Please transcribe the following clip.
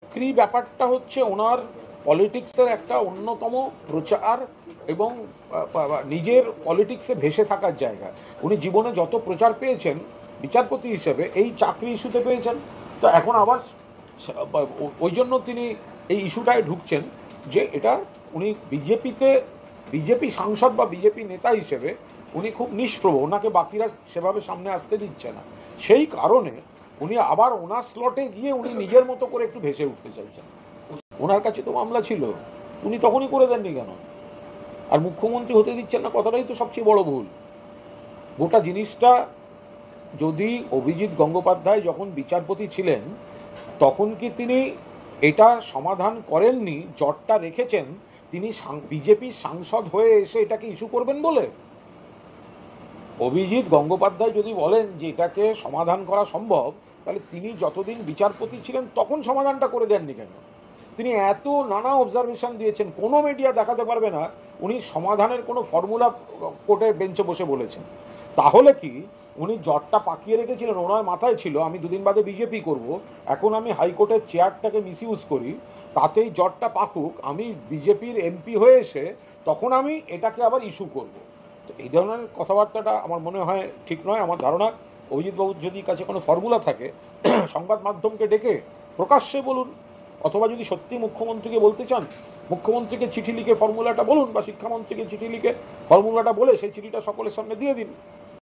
চাকরি ব্যাপারটা হচ্ছে ওনার পলিটিক্সের একটা অন্যতম প্রচার এবং নিজের পলিটিক্সে ভেসে থাকার জায়গা। উনি জীবনে যত প্রচার পেয়েছেন বিচারপতি হিসেবে এই চাকরি ইস্যুতে পেয়েছেন। তো এখন আবার ওই জন্য তিনি এই ইস্যুটায় ঢুকছেন যে এটা উনি বিজেপি সাংসদ বা বিজেপি নেতা হিসেবে উনি খুব নিষ্প্রভ, ওনাকে বাকিরা সেভাবে সামনে আসতে দিচ্ছে না। সেই কারণে উনি আবার ওনার স্লটে গিয়ে উনি নিজের মতো করে একটু ভেসে উঠতে চাইছেন। ওনার কাছে তো মামলা ছিল, উনি তখনই করে দেননি কেন? আর মুখ্যমন্ত্রী হতে দিচ্ছেন না, কথাটাই তো সবচেয়ে বড় ভুল। গোটা জিনিসটা যদি অভিজিৎ গঙ্গোপাধ্যায় যখন বিচারপতি ছিলেন তখন কি তিনি এটা সমাধান করেননি, জটটা রেখেছেন তিনি বিজেপির সাংসদ হয়ে এসে এটাকে ইস্যু করবেন বলে? অভিজিৎ গঙ্গোপাধ্যায় যদি বলেন যে এটাকে সমাধান করা সম্ভব, তাহলে তিনি যতদিন বিচারপতি ছিলেন তখন সমাধানটা করে দেননি কেন? তিনি এত নানা অবজারভেশন দিয়েছেন, কোনো মিডিয়া দেখাতে পারবে না উনি সমাধানের কোনো ফর্মুলা কোর্টের বেঞ্চে বসে বলেছেন। তাহলে কি উনি জটটা পাকিয়ে রেখেছিলেন, ওনার মাথায় ছিল আমি দুদিন বাদে বিজেপি করব, এখন আমি হাইকোর্টের চেয়ারটাকে মিসইউজ করি, তাতেই জটটা পাকুক, আমি বিজেপির এমপি হয়ে এসে তখন আমি এটাকে আবার ইস্যু করব। তো এই ধরনের কথাবার্তাটা আমার মনে হয় ঠিক নয়। আমার ধারণা অভিজিৎবাবুর যদি কাছে কোনো ফর্মুলা থাকে সংবাদ মাধ্যমকে ডেকে প্রকাশ্যে বলুন, অথবা যদি সত্যি মুখ্যমন্ত্রীকে বলতে চান মুখ্যমন্ত্রীকে চিঠি লিখে ফর্মুলাটা বলুন, বা শিক্ষামন্ত্রীকে চিঠি লিখে ফর্মুলাটা বলে সেই চিঠিটা সকলের সামনে দিয়ে দিন।